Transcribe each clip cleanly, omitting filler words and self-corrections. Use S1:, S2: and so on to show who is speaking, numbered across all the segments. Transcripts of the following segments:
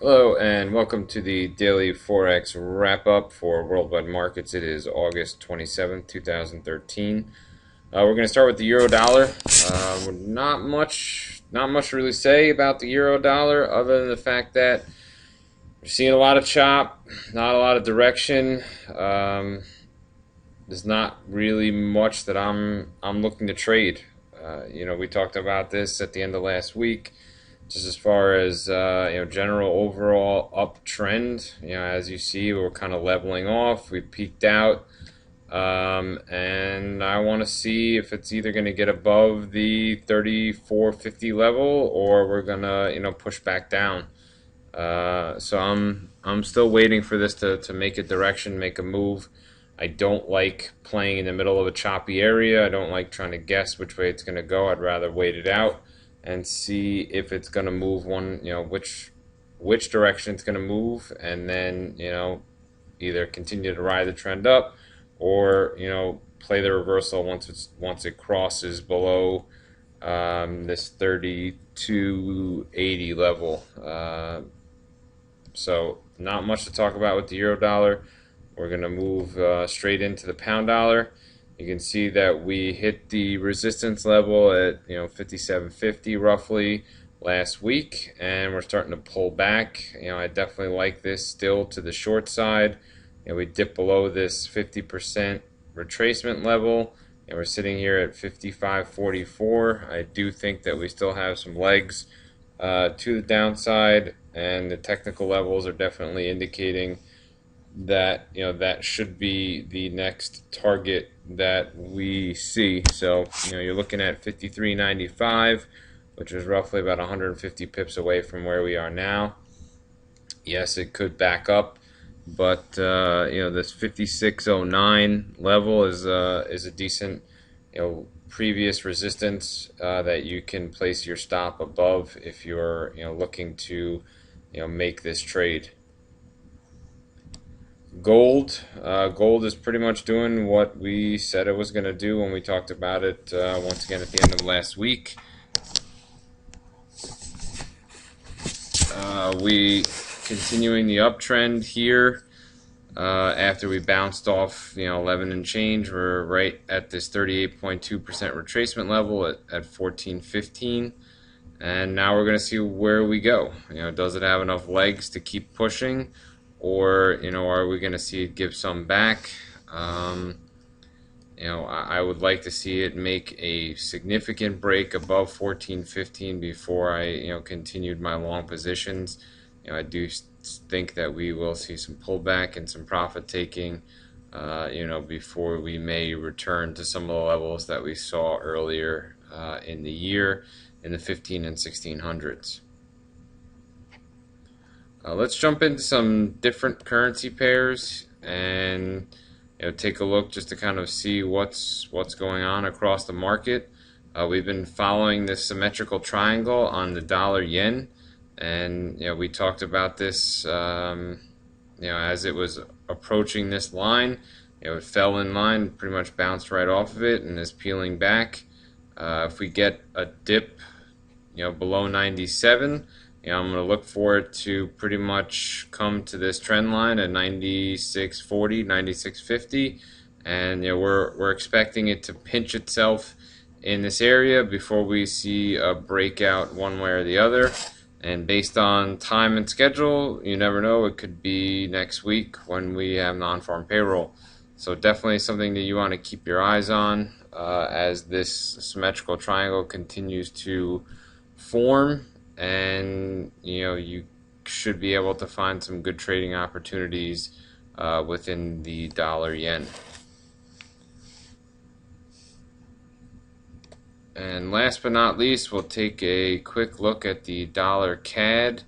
S1: Hello and welcome to the daily Forex wrap up for Worldwide Markets. It is August 27th, 2013. We're going to start with the euro dollar. Not much to really say about the euro dollar other than the fact that we're seeing a lot of chop, not a lot of direction. There's not really much that I'm looking to trade. We talked about this at the end of last week. Just as far as general overall uptrend, as you see, we're kind of leveling off. We peaked out, and I want to see if it's either going to get above the 34.50 level or we're gonna push back down. So I'm still waiting for this to make a direction, make a move. I don't like playing in the middle of a choppy area. I don't like trying to guess which way it's going to go. I'd rather wait it out and see if it's going to move which direction it's going to move, and then either continue to ride the trend up or play the reversal once it crosses below this 32.80 level. So not much to talk about with the euro dollar. We're going to move straight into the pound dollar. You can see that we hit the resistance level at 57.50 roughly last week, and we're starting to pull back. I definitely like this still to the short side. We dip below this 50% retracement level, and we're sitting here at 55.44. I do think that we still have some legs to the downside, and the technical levels are definitely indicating that that should be the next target that we see. So you're looking at 53.95, which is roughly about 150 pips away from where we are now. Yes, it could back up, but this 56.09 level is a decent previous resistance that you can place your stop above if you're looking to make this trade. Gold is pretty much doing what we said it was going to do when we talked about it once again at the end of last week. We continuing the uptrend here after we bounced off 11 and change. We're right at this 38.2% retracement level at 14.15, and now we're going to see where we go. Does it have enough legs to keep pushing? Or are we going to see it give some back? I would like to see it make a significant break above 14.15 before I continued my long positions. I do think that we will see some pullback and some profit taking before we may return to some of the levels that we saw earlier in the year in the 15 and 1600s. Let's jump into some different currency pairs and take a look just to kind of see what's going on across the market. We've been following this symmetrical triangle on the dollar yen, and we talked about this as it was approaching this line. It fell in line, pretty much bounced right off of it and is peeling back. If we get a dip below 97, I'm going to look for it to pretty much come to this trend line at 96.40, 96.50, and we're expecting it to pinch itself in this area before we see a breakout one way or the other. And based on time and schedule, you never know, it could be next week when we have non-farm payroll. So definitely something that you want to keep your eyes on as this symmetrical triangle continues to form. And you should be able to find some good trading opportunities within the dollar yen. And last but not least, we'll take a quick look at the dollar CAD.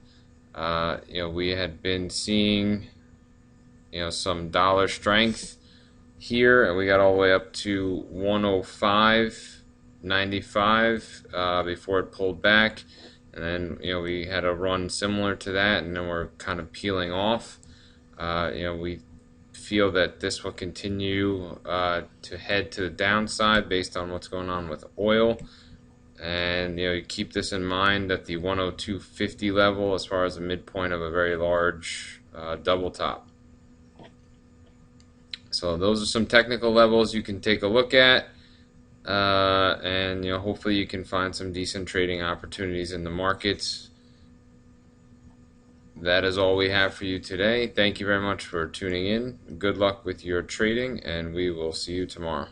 S1: We had been seeing some dollar strength here, and we got all the way up to 105.95 before it pulled back. And then we had a run similar to that, and then we're kind of peeling off. We feel that this will continue to head to the downside based on what's going on with oil. And you keep this in mind at the 102.50 level as far as the midpoint of a very large double top. So those are some technical levels you can take a look at, and hopefully you can find some decent trading opportunities in the markets. That is all we have for you today. Thank you very much for tuning in. Good luck with your trading, and we will see you tomorrow.